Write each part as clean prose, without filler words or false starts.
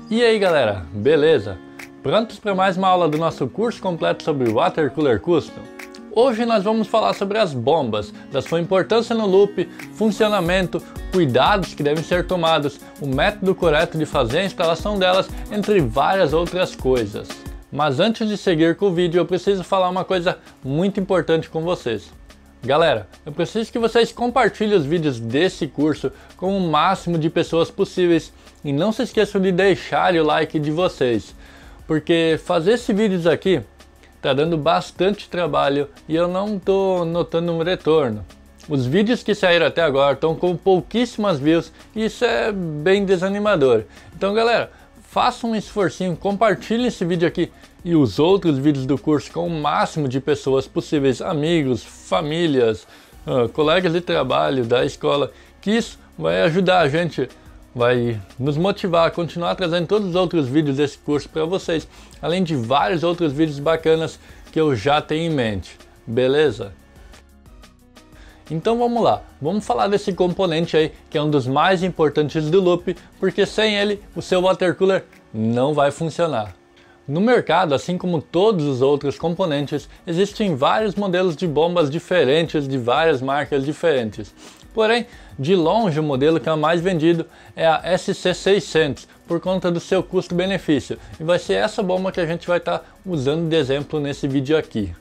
E aí galera, beleza? Prontos para mais uma aula do nosso curso completo sobre Water Cooler Custom? Hoje nós vamos falar sobre as bombas, da sua importância no loop, funcionamento, cuidados que devem ser tomados, o método correto de fazer a instalação delas, entre várias outras coisas. Mas antes de seguir com o vídeo, eu preciso falar uma coisa muito importante com vocês. Galera, eu preciso que vocês compartilhem os vídeos desse curso com o máximo de pessoas possíveis e não se esqueçam de deixar o like de vocês, porque fazer esses vídeos aqui tá dando bastante trabalho e eu não tô notando um retorno. Os vídeos que saíram até agora estão com pouquíssimas views e isso é bem desanimador. Então galera, façam um esforcinho, compartilhem esse vídeo aqui e os outros vídeos do curso com o máximo de pessoas possíveis, amigos, famílias, colegas de trabalho, da escola, que isso vai ajudar a gente, vai nos motivar a continuar trazendo todos os outros vídeos desse curso para vocês, além de vários outros vídeos bacanas que eu já tenho em mente, beleza? Então vamos lá, vamos falar desse componente aí que é um dos mais importantes do loop, porque sem ele o seu water cooler não vai funcionar. No mercado, assim como todos os outros componentes, existem vários modelos de bombas diferentes de várias marcas diferentes. Porém, de longe o modelo que é o mais vendido é a SC600, por conta do seu custo-benefício, e vai ser essa bomba que a gente vai estar usando de exemplo nesse vídeo aqui.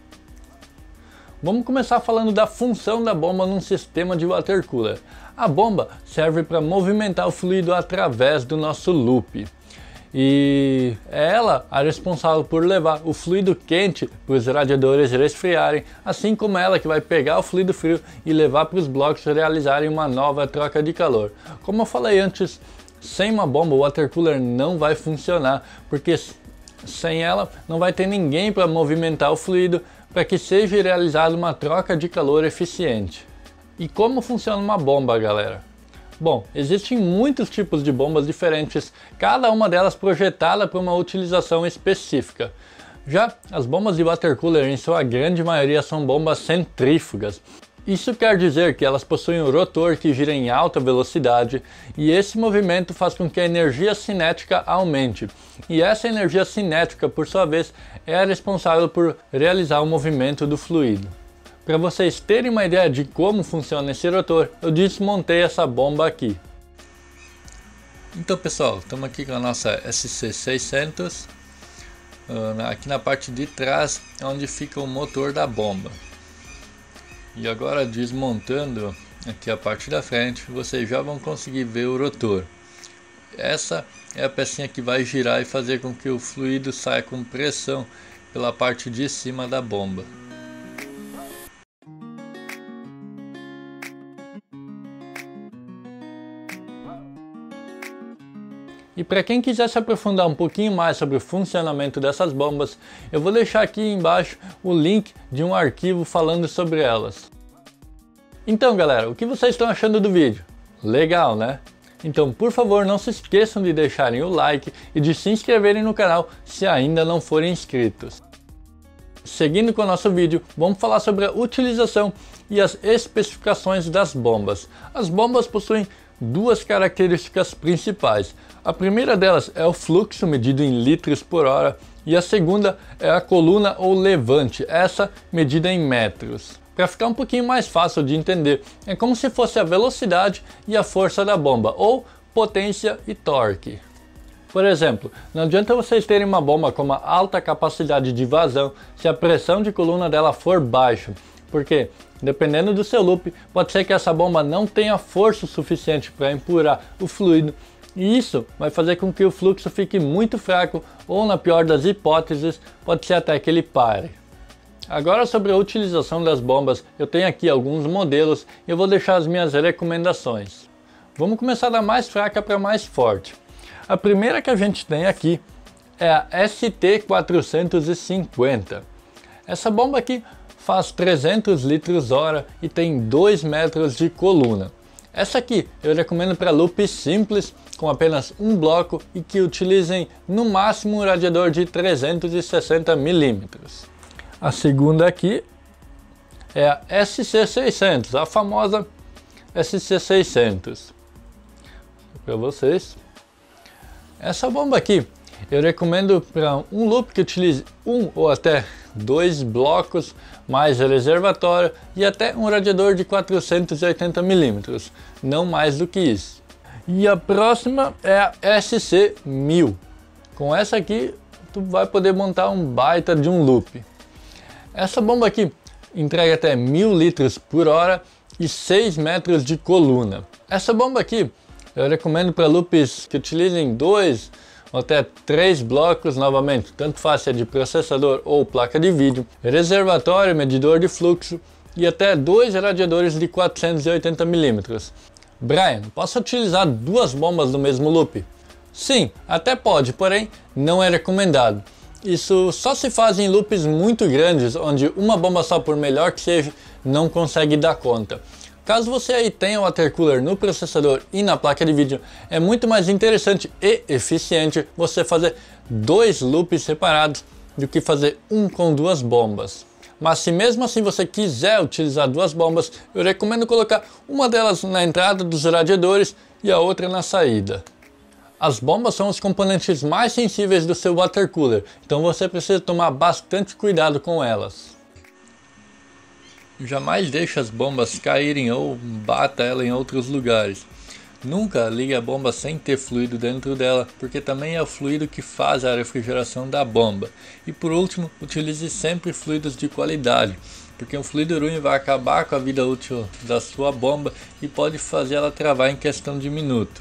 Vamos começar falando da função da bomba num sistema de water cooler. A bomba serve para movimentar o fluido através do nosso loop. E é ela a responsável por levar o fluido quente para os radiadores resfriarem, assim como ela que vai pegar o fluido frio e levar para os blocos realizarem uma nova troca de calor. Como eu falei antes, sem uma bomba o water cooler não vai funcionar, porque sem ela não vai ter ninguém para movimentar o fluido para que seja realizada uma troca de calor eficiente. E como funciona uma bomba, galera? Bom, existem muitos tipos de bombas diferentes, cada uma delas projetada para uma utilização específica. Já as bombas de water cooler, em sua grande maioria, são bombas centrífugas. Isso quer dizer que elas possuem um rotor que gira em alta velocidade e esse movimento faz com que a energia cinética aumente. E essa energia cinética, por sua vez, é a responsável por realizar o movimento do fluido. Para vocês terem uma ideia de como funciona esse rotor, eu desmontei essa bomba aqui. Então pessoal, estamos aqui com a nossa SC600, aqui na parte de trás é onde fica o motor da bomba. E agora desmontando aqui a parte da frente, vocês já vão conseguir ver o rotor. Essa é a pecinha que vai girar e fazer com que o fluido saia com pressão pela parte de cima da bomba. E para quem quiser se aprofundar um pouquinho mais sobre o funcionamento dessas bombas, eu vou deixar aqui embaixo o link de um arquivo falando sobre elas. Então galera, o que vocês estão achando do vídeo? Legal, né? Então por favor não se esqueçam de deixarem o like e de se inscreverem no canal se ainda não forem inscritos. Seguindo com o nosso vídeo, vamos falar sobre a utilização e as especificações das bombas. As bombas possuem duas características principais. A primeira delas é o fluxo medido em litros por hora e a segunda é a coluna ou levante, essa medida em metros. Para ficar um pouquinho mais fácil de entender, é como se fosse a velocidade e a força da bomba, ou potência e torque. Por exemplo, não adianta vocês terem uma bomba com uma alta capacidade de vazão se a pressão de coluna dela for baixa, porque dependendo do seu loop, pode ser que essa bomba não tenha força suficiente para empurrar o fluido e isso vai fazer com que o fluxo fique muito fraco ou, na pior das hipóteses, pode ser até que ele pare. Agora sobre a utilização das bombas, eu tenho aqui alguns modelos e eu vou deixar as minhas recomendações. Vamos começar da mais fraca para a mais forte. A primeira que a gente tem aqui é a ST450. Essa bomba aqui faz 300 litros hora e tem 2 metros de coluna. Essa aqui eu recomendo para loops simples, com apenas um bloco e que utilizem no máximo um radiador de 360 mm. A segunda aqui é a SC600, a famosa SC600. Para vocês. Essa bomba aqui eu recomendo para um loop que utilize um ou até 2 blocos, mais reservatório e até um radiador de 480 mm, não mais do que isso. E a próxima é a SC1000. Com essa aqui tu vai poder montar um baita de um loop. Essa bomba aqui entrega até 1000 litros por hora e 6 metros de coluna. Essa bomba aqui eu recomendo para loops que utilizem 2 ou até 3 blocos, novamente, tanto faz se é de processador ou placa de vídeo, reservatório, medidor de fluxo e até 2 radiadores de 480 mm. Brian, posso utilizar 2 bombas no mesmo loop? Sim, até pode, porém não é recomendado. Isso só se faz em loops muito grandes, onde uma bomba só, por melhor que seja, não consegue dar conta. Caso você aí tenha o water cooler no processador e na placa de vídeo, é muito mais interessante e eficiente você fazer 2 loops separados do que fazer um com 2 bombas. Mas se mesmo assim você quiser utilizar 2 bombas, eu recomendo colocar uma delas na entrada dos radiadores e a outra na saída. As bombas são os componentes mais sensíveis do seu water cooler, então você precisa tomar bastante cuidado com elas. Jamais deixe as bombas caírem ou bata ela em outros lugares. Nunca ligue a bomba sem ter fluido dentro dela, porque também é o fluido que faz a refrigeração da bomba. E por último, utilize sempre fluidos de qualidade, porque um fluido ruim vai acabar com a vida útil da sua bomba e pode fazer ela travar em questão de minutos.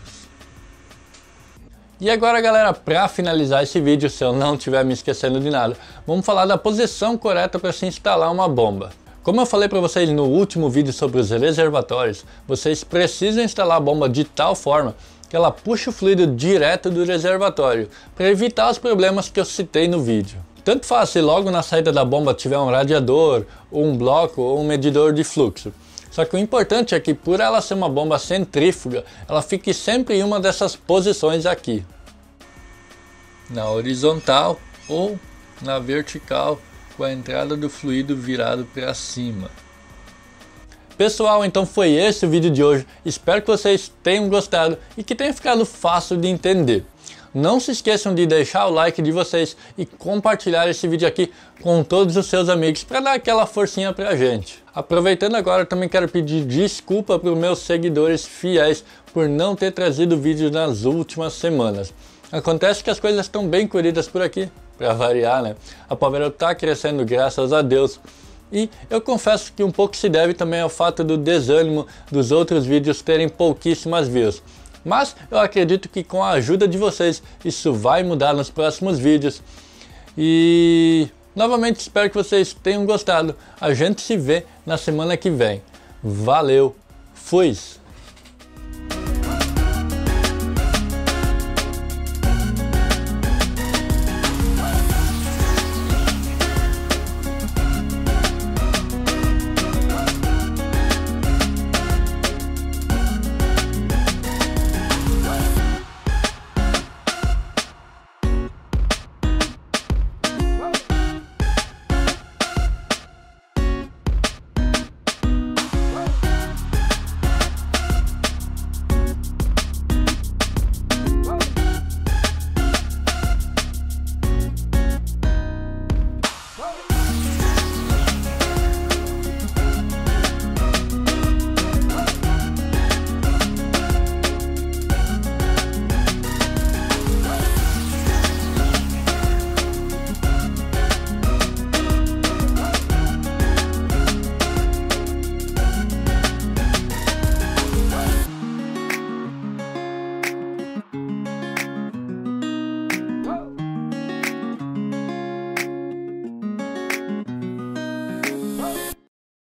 E agora, galera, para finalizar esse vídeo, se eu não estiver me esquecendo de nada, vamos falar da posição correta para se instalar uma bomba. Como eu falei para vocês no último vídeo sobre os reservatórios, vocês precisam instalar a bomba de tal forma que ela puxe o fluido direto do reservatório, para evitar os problemas que eu citei no vídeo. Tanto faz se logo na saída da bomba tiver um radiador, ou um bloco, ou um medidor de fluxo. Só que o importante é que, por ela ser uma bomba centrífuga, ela fique sempre em uma dessas posições aqui. Na horizontal ou na vertical, com a entrada do fluido virado para cima. Pessoal, então foi esse o vídeo de hoje. Espero que vocês tenham gostado e que tenha ficado fácil de entender. Não se esqueçam de deixar o like de vocês e compartilhar esse vídeo aqui com todos os seus amigos para dar aquela forcinha pra gente. Aproveitando agora, eu também quero pedir desculpa para os meus seguidores fiéis por não ter trazido vídeo nas últimas semanas. Acontece que as coisas estão bem corridas por aqui, para variar, né? A Powerel está crescendo, graças a Deus. E eu confesso que um pouco se deve também ao fato do desânimo dos outros vídeos terem pouquíssimas views. Mas eu acredito que com a ajuda de vocês isso vai mudar nos próximos vídeos. E novamente espero que vocês tenham gostado. A gente se vê na semana que vem. Valeu, fui!